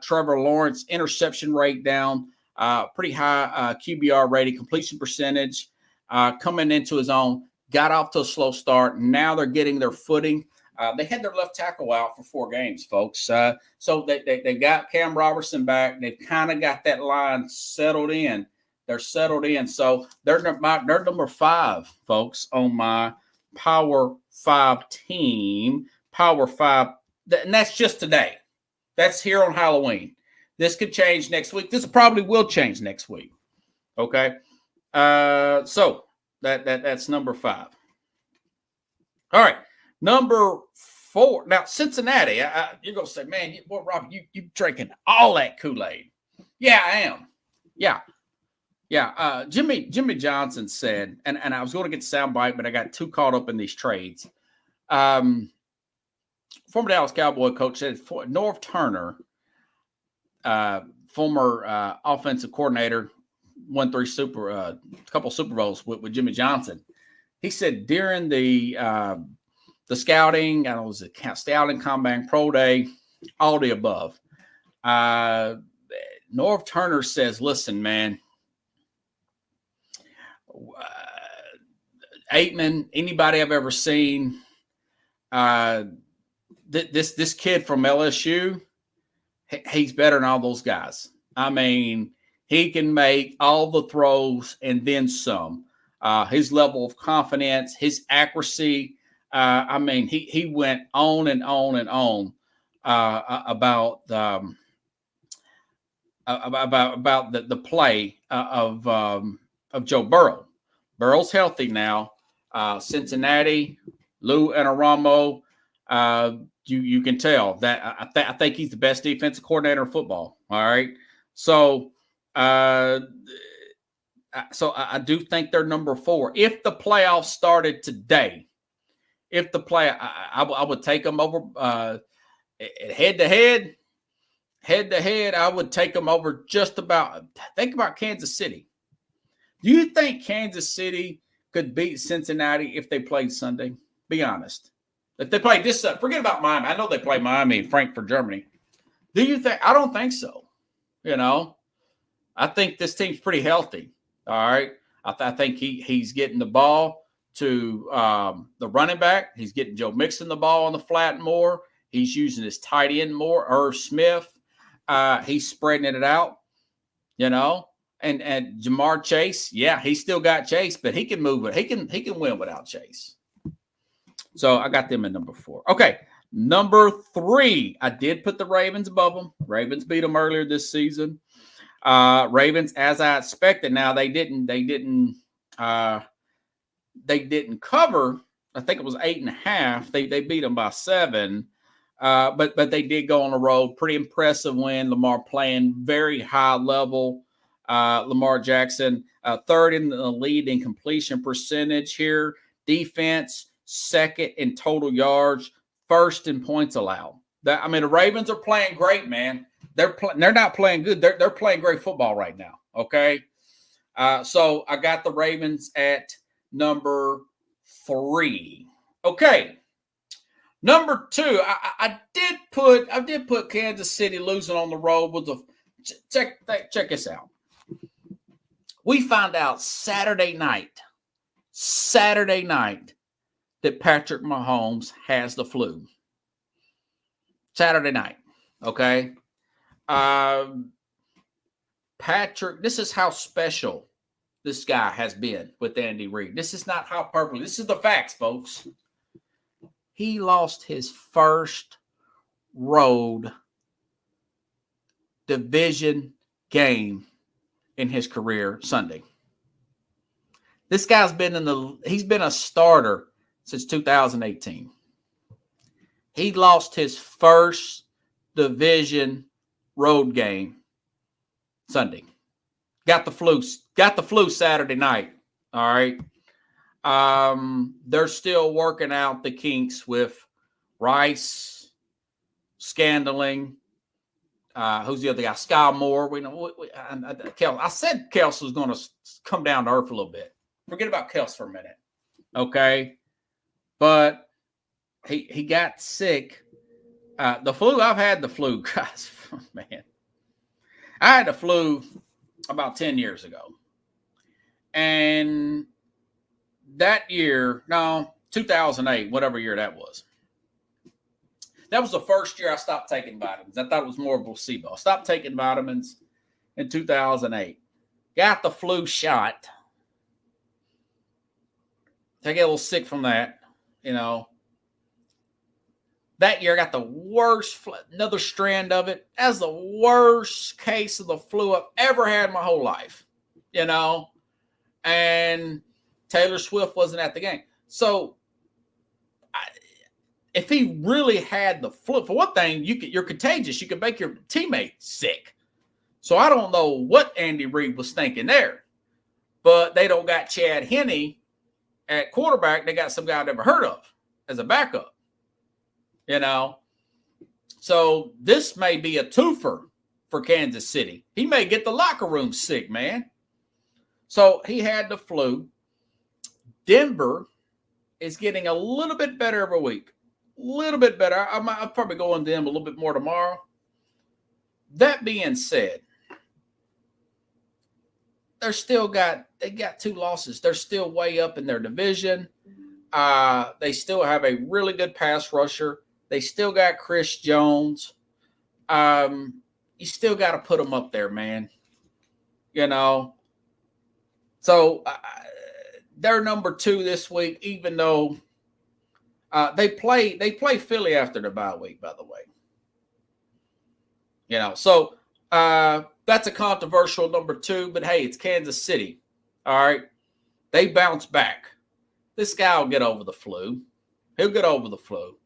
Trevor Lawrence, interception rate down, pretty high QBR rating, completion percentage, coming into his own. Got off to a slow start. Now they're getting their footing. They had their left tackle out for 4 games, folks. So they got Cam Robertson back. They've kind of got that line settled in. They're settled in. So they're number 5, folks, on my Power 5 team. Power 5. And that's just today. That's here on Halloween. This could change next week. This probably will change next week. Okay. So that's number 5. All right. Number 4. Now, Cincinnati, you're going to say, man, Rob, you drinking all that Kool-Aid. Yeah, I am. Yeah. Jimmy Johnson said, and I was going to get the soundbite, but I got too caught up in these trades. Former Dallas Cowboy coach said Norv Turner, former offensive coordinator, won 3 couple Super Bowls with Jimmy Johnson. He said during the scouting, I don't know, was it scouting, combine, pro day, all the above. Norv Turner says, listen, man, Aitman, anybody I've ever seen, this kid from LSU, he's better than all those guys. I mean, he can make all the throws and then some. His level of confidence, his accuracy. I mean, he went on and on and on about the play of Joe Burrow. Burrow's healthy now. Cincinnati, Lou Anarumo. You can tell that I think he's the best defensive coordinator in football. All right, so I do think they're number 4. If the playoffs started today, I would take them over head to head. I would take them over just about. Think about Kansas City. Do you think Kansas City could beat Cincinnati if they played Sunday? Be honest. If they played this, forget about Miami. I know they play Miami and Frankfurt, Germany. Do you think? I don't think so. You know, I think this team's pretty healthy. All right. I think he's getting the ball to the running back. He's getting Joe Mixon the ball on the flat more. He's using his tight end more. Irv Smith. He's spreading it out. You know. And Jamar Chase, yeah, he still got Chase, but he can move it. He can win without Chase. So I got them at number 4. Okay, number 3. I did put the Ravens above them. Ravens beat them earlier this season. Ravens, as I expected. Now they didn't cover. I think it was 8.5. They beat them by 7. But they did go on the road. Pretty impressive win. Lamar playing very high level. Lamar Jackson, 3rd in the lead in completion percentage here. Defense, 2nd in total yards, 1st in points allowed. The Ravens are playing great, man. They're not playing good. They're playing great football right now. Okay, so I got the Ravens at number 3. Okay, number 2. I did put Kansas City losing on the road with the check this out. We found out Saturday night that Patrick Mahomes has the flu. Saturday night, okay? Patrick, this is how special this guy has been with Andy Reid. This is not hyperbole. This is the facts, folks. He lost his first road division game in his career Sunday. This guy's he's been a starter since 2018. He lost his first division road game Sunday. Got the flu Saturday night. All right. They're still working out the kinks with Rice, Scandling. Who's the other guy? Sky Moore. I said Kels was going to come down to earth a little bit. Forget about Kels for a minute. Okay. But he got sick. The flu, I've had the flu, guys. Man. I had the flu about 10 years ago. And that year, 2008, whatever year that was. That was the first year I stopped taking vitamins. I thought it was more of a placebo. I stopped taking vitamins in 2008. Got the flu shot. I get a little sick from that, That year I got the worst, another strand of it. That's the worst case of the flu I've ever had in my whole life, And Taylor Swift wasn't at the game. So if he really had the flu, for one thing, you're contagious. You can make your teammates sick. So I don't know what Andy Reid was thinking there. But they don't got Chad Henne at quarterback. They got some guy I've never heard of as a backup. So this may be a twofer for Kansas City. He may get the locker room sick, man. So he had the flu. Denver is getting a little bit better every week. A little bit better. I'll probably go on them a little bit more tomorrow. That being said, they got 2 losses. They're still way up in their division. They still have a really good pass rusher. They still got Chris Jones. You still got to put them up there, man. So they're number 2 this week, even though they play Philly after the bye week, by the way. So that's a controversial number 2, but hey, it's Kansas City. All right. They bounce back. This guy will get over the flu. He'll get over the flu.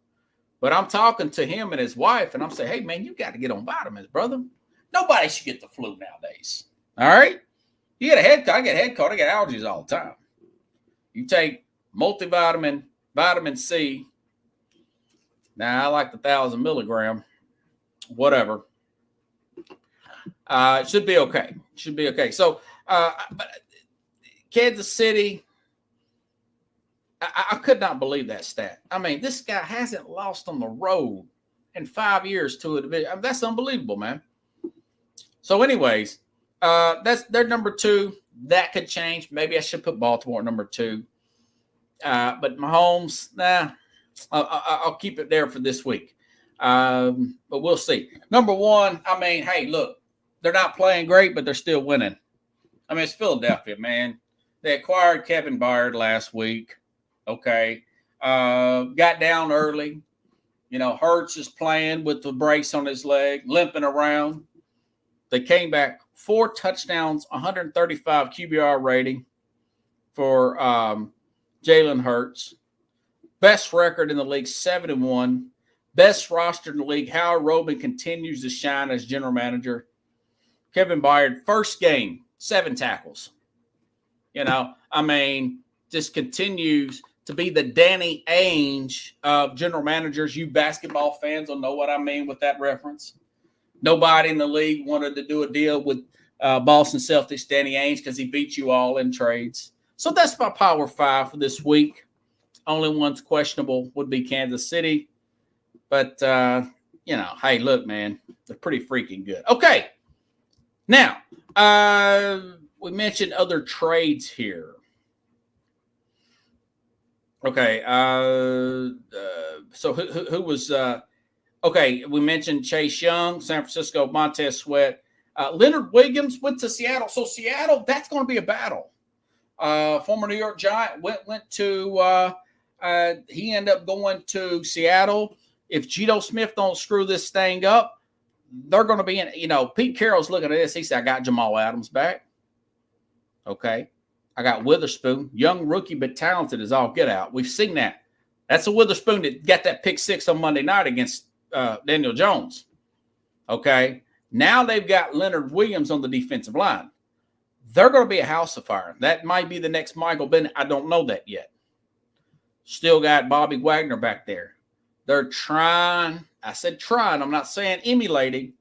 But I'm talking to him and his wife, and I'm saying, hey, man, you got to get on vitamins, brother. Nobody should get the flu nowadays. All right? You get a head cold. I get head cold. I get allergies all the time. You take multivitamin, vitamin C. Now, I like the 1,000 milligram, whatever. It should be okay. Should be okay. So, but Kansas City, I could not believe that stat. I mean, this guy hasn't lost on the road in 5 years to a division. I mean, that's unbelievable, man. So, anyways, they're number 2. That could change. Maybe I should put Baltimore at number 2. But Mahomes, I'll keep it there for this week. But we'll see. Number 1, I mean, hey, look, they're not playing great, but they're still winning. I mean, it's Philadelphia, man. They acquired Kevin Byard last week. Okay. Got down early. Hurts is playing with the brace on his leg, limping around. They came back 4 touchdowns, 135 QBR rating for Jalen Hurts. Best record in the league, 7-1. Best roster in the league. Howard Roban continues to shine as general manager. Kevin Byard, first game, 7 tackles. Just continues to be the Danny Ainge of general managers. You basketball fans will know what I mean with that reference. Nobody in the league wanted to do a deal with Boston Celtics, Danny Ainge, because he beat you all in trades. So that's my Power 5 for this week. Only one's questionable would be Kansas City. But, hey, look, man, they're pretty freaking good. Okay. Now, we mentioned other trades here. Okay. So who was okay, we mentioned Chase Young, San Francisco, Montez Sweat. Leonard Williams went to Seattle. So Seattle, that's going to be a battle. Former New York Giant went to he ended up going to Seattle. If Geno Smith don't screw this thing up, they're going to be in, Pete Carroll's looking at this. He said, I got Jamal Adams back. Okay. I got Witherspoon, young rookie, but talented as all get out. We've seen that. That's a Witherspoon that got that pick 6 on Monday night against Daniel Jones. Okay. Now they've got Leonard Williams on the defensive line. They're going to be a house of fire. That might be the next Michael Bennett. I don't know that yet. Still got Bobby Wagner back there. They're trying. I said trying. I'm not saying emulating.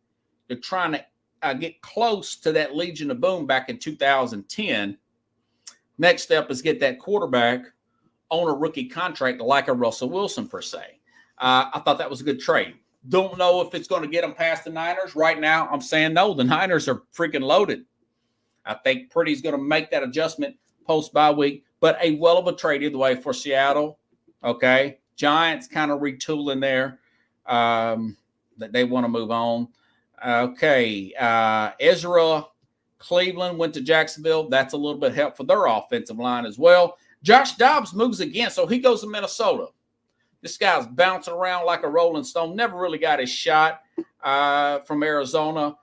They're trying to get close to that Legion of Boom back in 2010. Next step is get that quarterback on a rookie contract like a Russell Wilson, per se. I thought that was a good trade. Don't know if it's going to get them past the Niners. Right now, I'm saying no. The Niners are freaking loaded. I think Purdy's going to make that adjustment post-bye week, but a well of a trade either way for Seattle. Okay. Giants kind of retooling there that they want to move on. Okay. Ezra Cleveland went to Jacksonville. That's a little bit help for their offensive line as well. Josh Dobbs moves again, so he goes to Minnesota. This guy's bouncing around like a rolling stone. Never really got his shot from Arizona.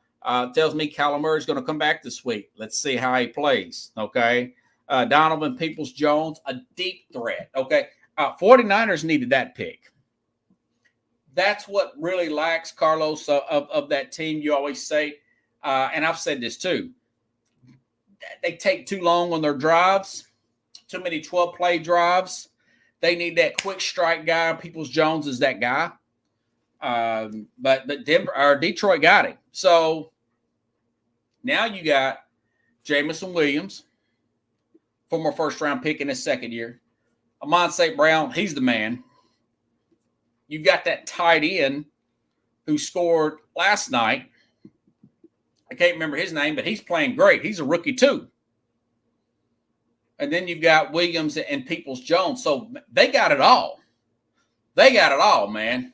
Tells me Kyler Murray's going to come back this week. Let's see how he plays, okay? Donovan Peoples-Jones, a deep threat, okay? 49ers needed that pick. That's what really lacks, Carlos, of that team. You always say, and I've said this too, they take too long on their drives, too many 12-play drives. They need that quick strike guy. Peoples-Jones is that guy. But Detroit got him. So now you got Jameson Williams, former first-round pick in his second year. Amon St. Brown, he's the man. You got that tight end who scored last night. I can't remember his name, but he's playing great. He's a rookie too. And then you've got Williams and Peoples-Jones. So they got it all. They got it all, man.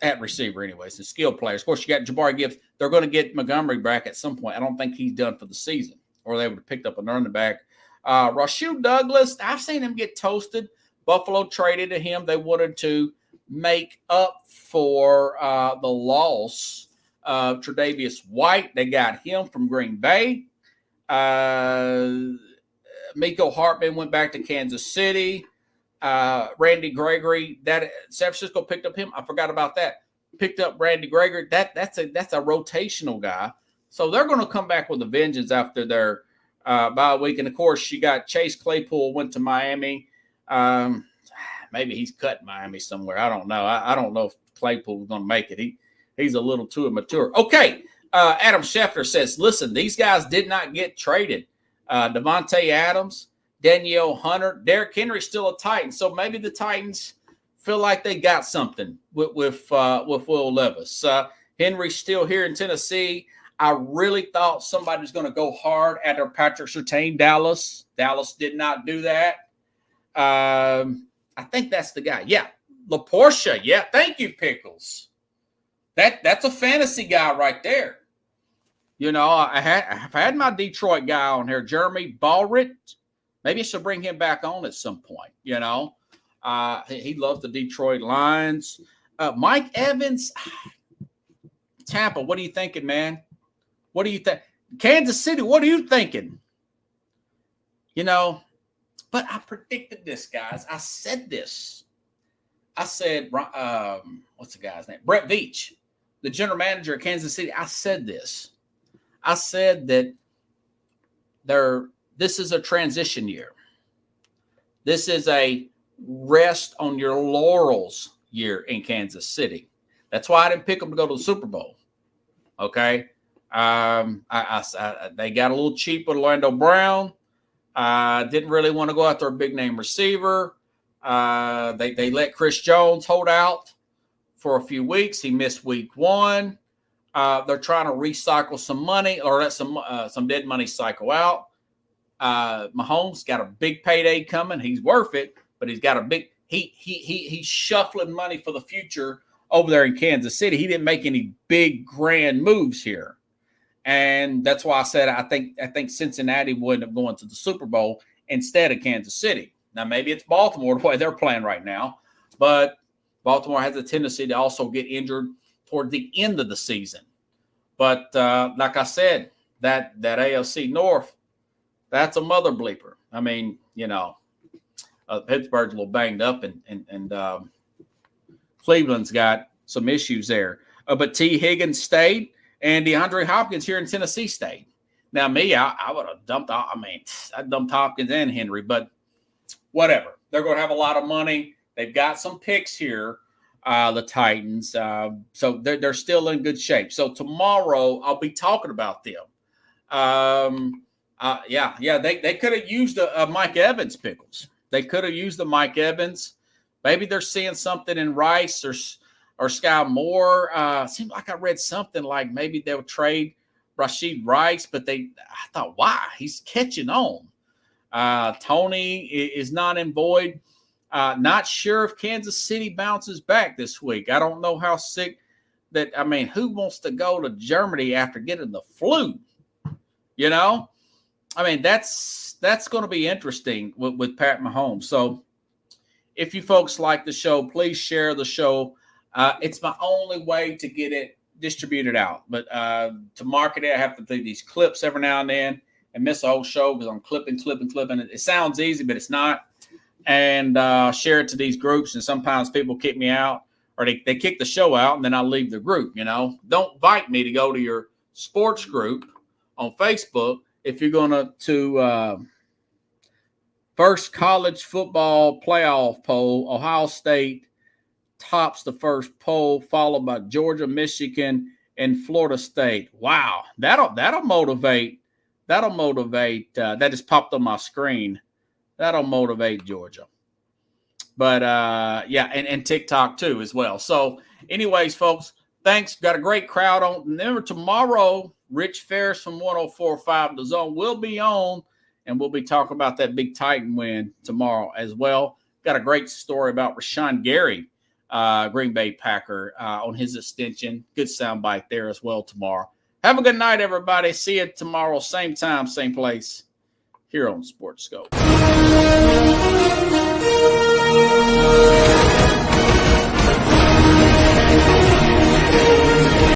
At receiver anyways, the skill players. Of course, you got Jabari Gibbs. They're going to get Montgomery back at some point. I don't think he's done for the season, or they would have picked up a running back. Rasheed Douglas, I've seen him get toasted. Buffalo traded to him. They wanted to make up for the loss of Tre'Davious White. They got him from Green Bay. Miko Hartman went back to Kansas City. Randy Gregory, that San Francisco picked up him. I forgot about that. Picked up Randy Gregory. That's a rotational guy. So they're going to come back with a vengeance after their bye week. And of course, you got Chase Claypool went to Miami. Maybe he's cut Miami somewhere. I don't know. I don't know if Claypool is going to make it. He's a little too immature. Okay. Adam Schefter says, listen, these guys did not get traded. Devontae Adams, Danielle Hunter, Derrick Henry's still a Titan. So maybe the Titans feel like they got something with Will Levis. Henry's still here in Tennessee. I really thought somebody was going to go hard after Patrick Surtain, Dallas. Dallas did not do that. I think that's the guy. Yeah, LaPortia. Yeah, thank you, Pickles. That's a fantasy guy right there. I've had my Detroit guy on here, Jeremy Ballrit. Maybe I should bring him back on at some point. He loves the Detroit Lions. Mike Evans, Tampa. What are you thinking, man? What do you think? Kansas City, what are you thinking? But I predicted this, guys. I said this. I said, what's the guy's name? Brett Veach, the general manager of Kansas City. I said this. I said that this is a transition year. This is a rest on your laurels year in Kansas City. That's why I didn't pick them to go to the Super Bowl. Okay. They got a little cheap with Orlando Brown. Didn't really want to go after a big name receiver. They let Chris Jones hold out for a few weeks. He missed week 1. They're trying to recycle some money or let some dead money cycle out. Mahomes got a big payday coming. He's worth it, but he's got a big he's shuffling money for the future over there in Kansas City. He didn't make any big grand moves here. And that's why I said I think Cincinnati would end up going to the Super Bowl instead of Kansas City. Now maybe it's Baltimore the way they're playing right now, but Baltimore has a tendency to also get injured toward the end of the season. But like I said, that AFC North, that's a mother bleeper. I mean, Pittsburgh's a little banged up, and Cleveland's got some issues there. But T. Higgins stayed, and DeAndre Hopkins here in Tennessee stayed. Now, me, I would have dumped. I dumped Hopkins and Henry, but whatever. They're going to have a lot of money. They've got some picks here, the Titans. So they're still in good shape. So tomorrow I'll be talking about them. They could have used a Mike Evans, Pickles. They could have used the Mike Evans. Maybe they're seeing something in Rice or Sky Moore. Seemed like I read something like maybe they'll trade Rashid Rice, but I thought, why? He's catching on. Tony is not in Boyd. Not sure if Kansas City bounces back this week. I don't know how sick that. I mean, who wants to go to Germany after getting the flu? I mean, that's going to be interesting with Pat Mahomes. So if you folks like the show, please share the show. It's my only way to get it distributed out. But to market it, I have to do these clips every now and then and miss a whole show because I'm clipping. It sounds easy, but it's not. And share it to these groups. And sometimes people kick me out or they kick the show out, and then I leave the group. Don't invite me to go to your sports group on Facebook if you're going to first college football playoff poll. Ohio State tops the first poll, followed by Georgia, Michigan, and Florida State. Wow, that'll motivate. That just popped on my screen. That'll motivate Georgia. But and TikTok too as well. So, anyways, folks, thanks. Got a great crowd on. Remember, tomorrow, Rich Ferris from 104.5 The Zone will be on, and we'll be talking about that big Titan win tomorrow as well. Got a great story about Rashawn Gary, Green Bay Packer, on his extension. Good soundbite there as well tomorrow. Have a good night, everybody. See you tomorrow, same time, same place, here on Sports Scope.